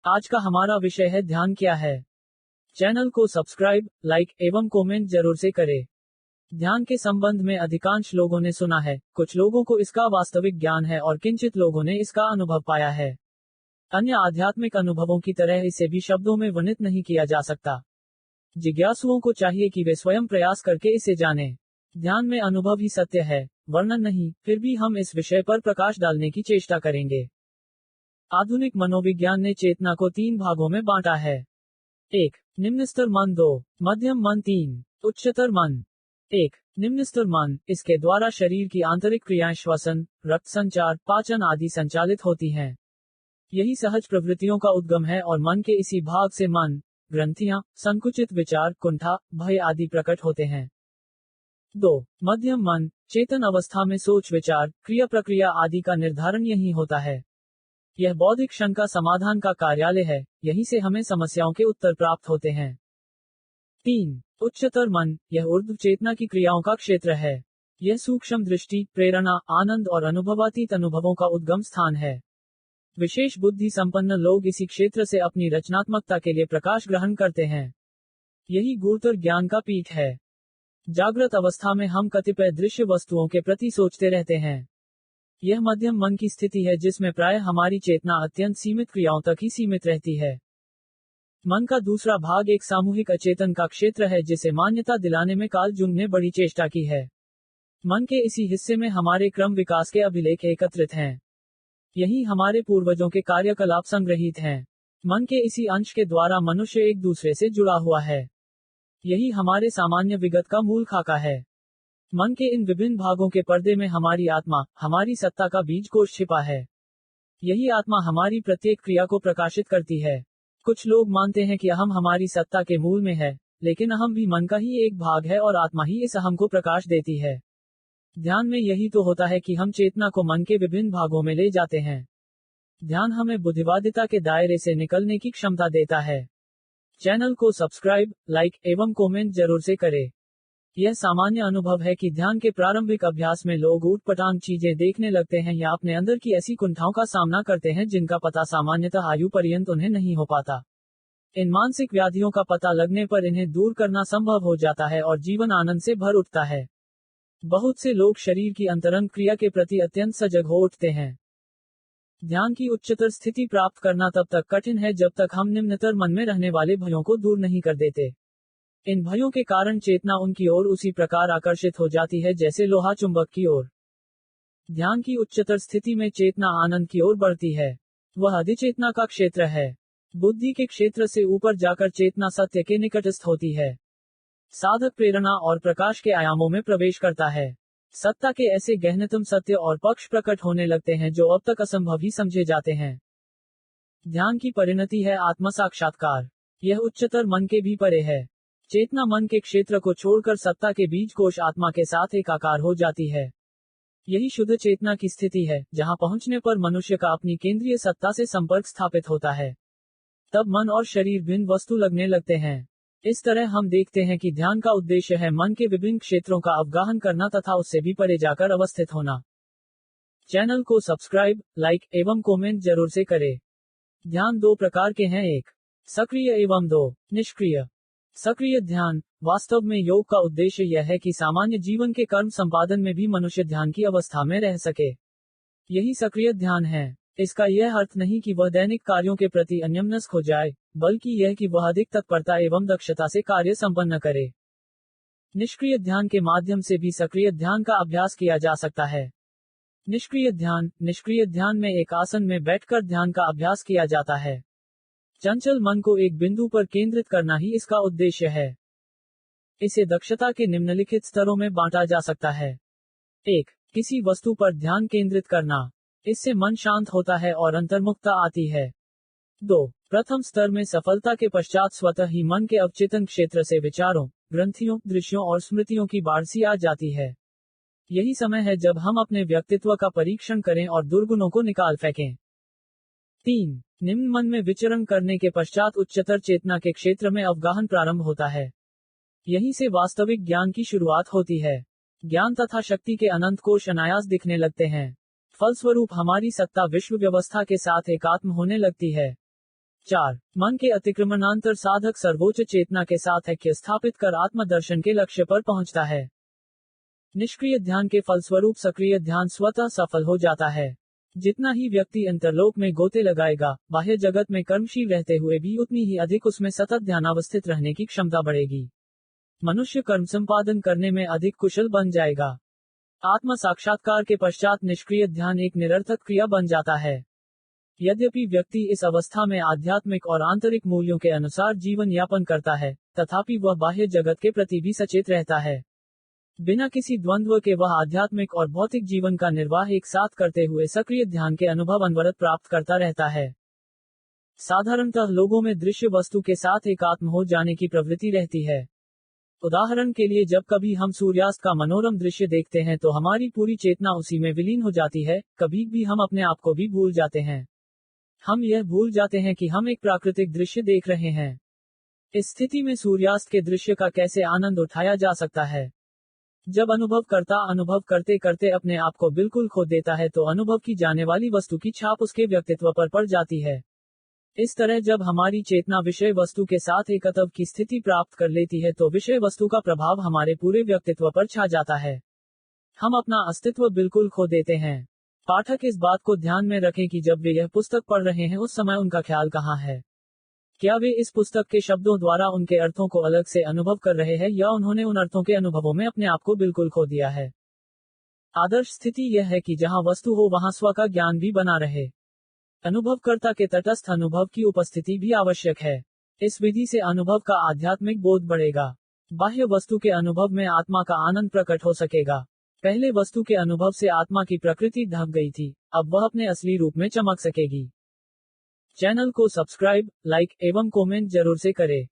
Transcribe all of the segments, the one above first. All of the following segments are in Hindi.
आज का हमारा विषय है ध्यान क्या है। चैनल को सब्सक्राइब, लाइक एवं कमेंट जरूर से करें। ध्यान के संबंध में अधिकांश लोगों ने सुना है, कुछ लोगों को इसका वास्तविक ज्ञान है और किंचित लोगों ने इसका अनुभव पाया है। अन्य आध्यात्मिक अनुभवों की तरह इसे भी शब्दों में वर्णित नहीं किया जा सकता। जिज्ञासुओं को चाहिए कि वे स्वयं प्रयास करके इसे जानें। ध्यान में अनुभव ही सत्य है, वर्णन नहीं। फिर भी हम इस विषय पर प्रकाश डालने की चेष्टा करेंगे। आधुनिक मनोविज्ञान ने चेतना को 3 भागों में बांटा है। 1. निम्न स्तर मन। 2. मध्यम मन। 3. उच्चतर मन। 1. निम्न स्तर मन, इसके द्वारा शरीर की आंतरिक क्रियाएं श्वसन, रक्त संचार, पाचन आदि संचालित होती हैं। यही सहज प्रवृत्तियों का उद्गम है और मन के इसी भाग से मन, ग्रंथियां, संकुचित विचार, कुंठा, भय आदि प्रकट होते हैं। 2. मध्यम मन, चेतन अवस्था में सोच विचार, क्रिया प्रक्रिया आदि का निर्धारण यही होता है। यह बौद्धिक क्षण का समाधान का कार्यालय है, यहीं से हमें समस्याओं के उत्तर प्राप्त होते हैं। 3. उच्चतर मन, यह ऊर्ध्व चेतना की क्रियाओं का क्षेत्र है। यह सूक्ष्म दृष्टि, प्रेरणा, आनंद और अनुभवातीत अनुभवों का उद्गम स्थान है। विशेष बुद्धि संपन्न लोग इसी क्षेत्र से अपनी रचनात्मकता के लिए प्रकाश ग्रहण करते हैं। यही गुरुतर ज्ञान का पीठ है। जागृत अवस्था में हम कतिपय दृश्य वस्तुओं के प्रति सोचते रहते हैं। यह मध्यम मन की स्थिति है जिसमें प्रायः हमारी चेतना अत्यंत सीमित क्रियाओं तक ही सीमित रहती है। मन का दूसरा भाग एक सामूहिक अचेतन का क्षेत्र है जिसे मान्यता दिलाने में कार्ल जुंग ने बड़ी चेष्टा की है। मन के इसी हिस्से में हमारे क्रम विकास के अभिलेख एकत्रित हैं। यही हमारे पूर्वजों के कार्यकलाप संग्रहित हैं। मन के इसी अंश के द्वारा मनुष्य एक दूसरे से जुड़ा हुआ है। यही हमारे सामान्य विगत का मूल खाका है। मन के इन विभिन्न भागों के पर्दे में हमारी आत्मा, हमारी सत्ता का बीज कोश छिपा है। यही आत्मा हमारी प्रत्येक क्रिया को प्रकाशित करती है। कुछ लोग मानते हैं कि अहम हमारी सत्ता के मूल में है, लेकिन अहम भी मन का ही एक भाग है और आत्मा ही इस अहम को प्रकाश देती है। ध्यान में यही तो होता है कि हम चेतना को मन के विभिन्न भागों में ले जाते हैं। ध्यान हमें बुद्धिवादिता के दायरे से निकलने की क्षमता देता है। चैनल को सब्सक्राइब, लाइक एवं कमेंट जरूर से करें। यह सामान्य अनुभव है कि ध्यान के प्रारंभिक अभ्यास में लोग ऊटपटांग चीजें देखने लगते हैं या अपने अंदर की ऐसी कुंठाओं का सामना करते हैं जिनका पता सामान्यतः आयु पर्यंत उन्हें नहीं हो पाता। इन मानसिक व्याधियों का पता लगने पर इन्हें दूर करना संभव हो जाता है और जीवन आनंद से भर उठता है। बहुत से लोग शरीर की अंतरंग क्रिया के प्रति अत्यंत सजग हो उठते हैं। ध्यान की उच्चतर स्थिति प्राप्त करना तब तक कठिन है जब तक हम निम्नतर मन में रहने वाले भयों को दूर नहीं कर देते। इन भयों के कारण चेतना उनकी ओर उसी प्रकार आकर्षित हो जाती है जैसे लोहा चुंबक की ओर। ध्यान की उच्चतर स्थिति में चेतना आनंद की ओर बढ़ती है। वह अधिचेतना का क्षेत्र है। बुद्धि के क्षेत्र से ऊपर जाकर चेतना सत्य के निकटस्थ होती है। साधक प्रेरणा और प्रकाश के आयामों में प्रवेश करता है। सत्ता के ऐसे गहनतम सत्य और पक्ष प्रकट होने लगते हैं जो अब तक असंभव ही समझे जाते हैं। ध्यान की परिणति है आत्म साक्षात्कार। यह उच्चतर मन के भी परे है। चेतना मन के क्षेत्र को छोड़कर सत्ता के बीज कोश आत्मा के साथ एकाकार हो जाती है। यही शुद्ध चेतना की स्थिति है, जहां पहुंचने पर मनुष्य का अपनी केंद्रीय सत्ता से संपर्क स्थापित होता है। तब मन और शरीर भिन्न वस्तु लगने लगते हैं। इस तरह हम देखते हैं कि ध्यान का उद्देश्य है मन के विभिन्न क्षेत्रों का अवगाहन करना तथा उससे भी परे जाकर अवस्थित होना। चैनल को सब्सक्राइब, लाइक एवं कमेंट जरूर से करें। ध्यान 2 प्रकार के हैं, 1. सक्रिय एवं 2. निष्क्रिय। सक्रिय ध्यान, वास्तव में योग का उद्देश्य यह है कि सामान्य जीवन के कर्म संपादन में भी मनुष्य ध्यान की अवस्था में रह सके। यही सक्रिय ध्यान है। इसका यह अर्थ नहीं कि वह दैनिक कार्यों के प्रति अन्यमनस्क हो जाए, बल्कि यह कि वह अधिक तत्परता एवं दक्षता से कार्य संपन्न करे। निष्क्रिय ध्यान के माध्यम से भी सक्रिय ध्यान का अभ्यास किया जा सकता है। निष्क्रिय ध्यान में एक आसन में बैठकर ध्यान का अभ्यास किया जाता है। चंचल मन को एक बिंदु पर केंद्रित करना ही इसका उद्देश्य है। इसे दक्षता के निम्नलिखित स्तरों में बांटा जा सकता है। 1. किसी वस्तु पर ध्यान केंद्रित करना। इससे मन शांत होता है और अंतर्मुखता आती है। 2. प्रथम स्तर में सफलता के पश्चात स्वतः ही मन के अवचेतन क्षेत्र से विचारों, ग्रंथियों, दृश्यों और स्मृतियों की बाढ़ सी आ जाती है। यही समय है जब हम अपने व्यक्तित्व का परीक्षण करें और दुर्गुणों को निकाल फेंकें। 3. निम्न मन में विचरण करने के पश्चात उच्चतर चेतना के क्षेत्र में अवगाहन प्रारंभ होता है। यहीं से वास्तविक ज्ञान की शुरुआत होती है। ज्ञान तथा शक्ति के अनंत कोश अनायास दिखने लगते हैं। फलस्वरूप हमारी सत्ता विश्व व्यवस्था के साथ एकात्म होने लगती है। 4. मन के अतिक्रमणांतर साधक सर्वोच्च चेतना के साथ ऐक्य स्थापित कर आत्मदर्शन के लक्ष्य पर पहुंचता है। निष्क्रिय ध्यान के फलस्वरूप सक्रिय ध्यान स्वतः सफल हो जाता है। जितना ही व्यक्ति अंतरलोक में गोते लगाएगा, बाह्य जगत में कर्मशील रहते हुए भी उतनी ही अधिक उसमें सतत ध्यानावस्थित रहने की क्षमता बढ़ेगी। मनुष्य कर्म संपादन करने में अधिक कुशल बन जाएगा। आत्म साक्षात्कार के पश्चात निष्क्रिय ध्यान एक निरर्थक क्रिया बन जाता है। यद्यपि व्यक्ति इस अवस्था में आध्यात्मिक और आंतरिक मूल्यों के अनुसार जीवन यापन करता है, तथापि वह बाह्य जगत के प्रति भी सचेत रहता है। बिना किसी द्वंद्व के वह आध्यात्मिक और भौतिक जीवन का निर्वाह एक साथ करते हुए सक्रिय ध्यान के अनुभव अनवरत प्राप्त करता रहता है। साधारणतः लोगों में दृश्य वस्तु के साथ एकात्म हो जाने की प्रवृत्ति रहती है। उदाहरण के लिए, जब कभी हम सूर्यास्त का मनोरम दृश्य देखते हैं तो हमारी पूरी चेतना उसी में विलीन हो जाती है। कभी भी हम अपने आप को भी भूल जाते हैं। हम यह भूल जाते हैं कि हम एक प्राकृतिक दृश्य देख रहे हैं। इस स्थिति में सूर्यास्त के दृश्य का कैसे आनंद उठाया जा सकता है? जब अनुभवकर्ता अनुभव करते करते अपने आप को बिल्कुल खो देता है तो अनुभव की जाने वाली वस्तु की छाप उसके व्यक्तित्व पर पड़ जाती है। इस तरह जब हमारी चेतना विषय वस्तु के साथ एकत्व की स्थिति प्राप्त कर लेती है तो विषय वस्तु का प्रभाव हमारे पूरे व्यक्तित्व पर छा जाता है। हम अपना अस्तित्व बिल्कुल खो देते हैं। पाठक इस बात को ध्यान में रखें कि जब वे यह पुस्तक पढ़ रहे हैं उस समय उनका ख्याल कहाँ है। क्या वे इस पुस्तक के शब्दों द्वारा उनके अर्थों को अलग से अनुभव कर रहे हैं या उन्होंने उन अर्थों के अनुभवों में अपने आप को बिल्कुल खो दिया है? आदर्श स्थिति यह है कि जहां वस्तु हो वहां स्व का ज्ञान भी बना रहे। अनुभवकर्ता के तटस्थ अनुभव की उपस्थिति भी आवश्यक है। इस विधि से अनुभव का आध्यात्मिक बोध बढ़ेगा। बाह्य वस्तु के अनुभव में आत्मा का आनंद प्रकट हो सकेगा। पहले वस्तु के अनुभव से आत्मा की प्रकृति ढक गई थी, अब वह अपने असली रूप में चमक सकेगी। चैनल को सब्सक्राइब, लाइक एवं कमेंट जरूर से करें।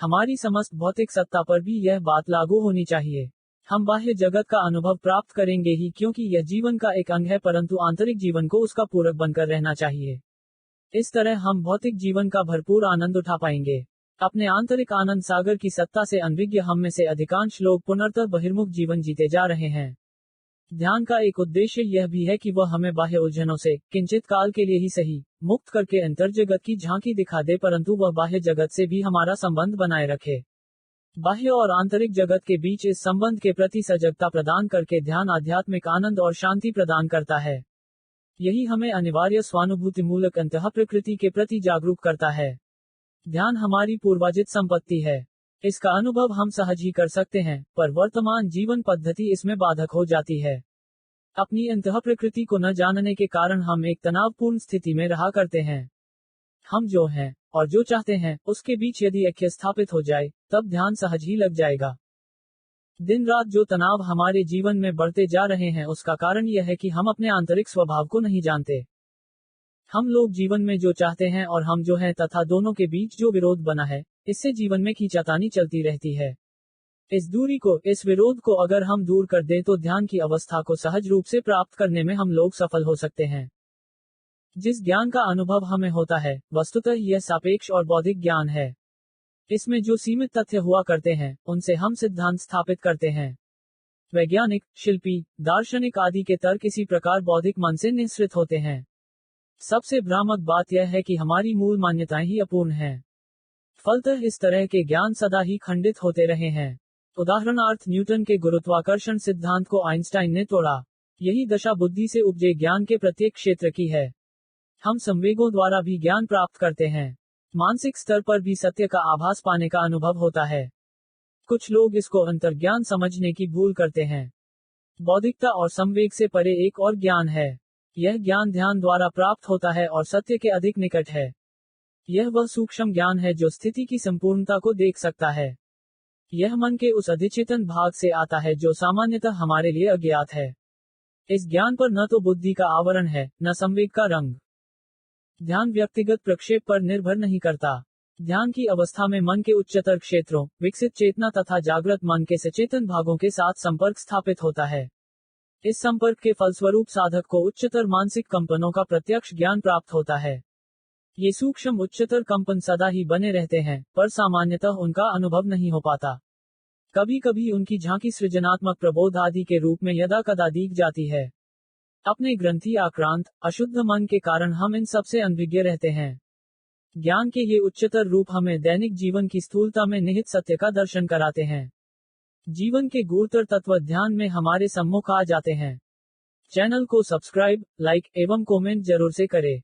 हमारी समस्त भौतिक सत्ता पर भी यह बात लागू होनी चाहिए। हम बाह्य जगत का अनुभव प्राप्त करेंगे ही क्योंकि यह जीवन का एक अंग है, परंतु आंतरिक जीवन को उसका पूरक बनकर रहना चाहिए। इस तरह हम भौतिक जीवन का भरपूर आनंद उठा पाएंगे। अपने आंतरिक आनंद सागर की सत्ता से अनभिज्ञ हम में से अधिकांश लोग पुनर्तः बहिर्मुख जीवन जीते जा रहे हैं। ध्यान का एक उद्देश्य यह भी है कि वह हमें बाह्य उलझनों से किंचित काल के लिए ही सही मुक्त करके अंतर्जगत की झांकी दिखा दे, परंतु वह बाह्य जगत से भी हमारा संबंध बनाए रखे। बाह्य और आंतरिक जगत के बीच इस संबंध के प्रति सजगता प्रदान करके ध्यान आध्यात्मिक आनंद और शांति प्रदान करता है। यही हमें अनिवार्य स्वानुभूति मूलक अंतः प्रकृति के प्रति जागरूक करता है। ध्यान हमारी पूर्वार्जित संपत्ति है। इसका अनुभव हम सहज ही कर सकते हैं, पर वर्तमान जीवन पद्धति इसमें बाधक हो जाती है। अपनी अंतः प्रकृति को न जानने के कारण हम एक तनावपूर्ण स्थिति में रहा करते हैं। हम जो हैं और जो चाहते हैं उसके बीच यदि ऐक्य स्थापित हो जाए, तब ध्यान सहज ही लग जाएगा। दिन रात जो तनाव हमारे जीवन में बढ़ते जा रहे हैं उसका कारण यह है कि हम अपने आंतरिक स्वभाव को नहीं जानते। हम लोग जीवन में जो चाहते हैं और हम जो हैं तथा दोनों के बीच जो विरोध बना है, इससे जीवन में खींचातानी चलती रहती है। इस विरोध को अगर हम दूर कर दें तो ध्यान की अवस्था को सहज रूप से प्राप्त करने में हम लोग सफल हो सकते हैं। जिस ज्ञान का अनुभव हमें होता है, वस्तुतः यह सापेक्ष और बौद्धिक ज्ञान है। इसमें जो सीमित तथ्य हुआ करते हैं, उनसे हम सिद्धांत स्थापित करते हैं। वैज्ञानिक, शिल्पी, दार्शनिक आदि के तर्क इसी प्रकार बौद्धिक मन से निःसृत होते हैं। सबसे भ्रामक बात यह है कि हमारी मूल मान्यताएं ही अपूर्ण हैं। फलतः इस तरह के ज्ञान सदा ही खंडित होते रहे हैं। उदाहरणार्थ, न्यूटन के गुरुत्वाकर्षण सिद्धांत को आइंस्टाइन ने तोड़ा। यही दशा बुद्धि से उपजे ज्ञान के प्रत्येक क्षेत्र की है। हम संवेगों द्वारा भी ज्ञान प्राप्त करते हैं। मानसिक स्तर पर भी सत्य का आभास पाने का अनुभव होता है। कुछ लोग इसको अंतर्ज्ञान समझने की भूल करते हैं। बौद्धिकता और संवेग से परे एक और ज्ञान है। यह ज्ञान ध्यान द्वारा प्राप्त होता है और सत्य के अधिक निकट है। यह वह सूक्ष्म ज्ञान है जो स्थिति की संपूर्णता को देख सकता है। यह मन के उस अधिचेतन भाग से आता है जो सामान्यतः हमारे लिए अज्ञात है। इस ज्ञान पर न तो बुद्धि का आवरण है, न संवेग का रंग। ध्यान व्यक्तिगत प्रक्षेप पर निर्भर नहीं करता। ध्यान की अवस्था में मन के उच्चतर क्षेत्रों, विकसित चेतना तथा जागृत मन के सचेतन भागों के साथ संपर्क स्थापित होता है। इस संपर्क के फलस्वरूप साधक को उच्चतर मानसिक कंपनों का प्रत्यक्ष ज्ञान प्राप्त होता है। ये सूक्ष्म उच्चतर कंपन सदा ही बने रहते हैं, पर सामान्यतः उनका अनुभव नहीं हो पाता। कभी कभी उनकी झांकी सृजनात्मक प्रबोध आदि के रूप में यदा कदा दिख जाती है। अपने ग्रंथि आक्रांत, अशुद्ध मन के कारण हम इन सबसे अनभिज्ञ रहते हैं। ज्ञान के ये उच्चतर रूप हमें दैनिक जीवन की स्थूलता में निहित सत्य का दर्शन कराते हैं। जीवन के गूढ़तर तत्व ध्यान में हमारे सम्मुख आ जाते हैं। चैनल को सब्सक्राइब, लाइक एवं कमेंट जरूर से करें।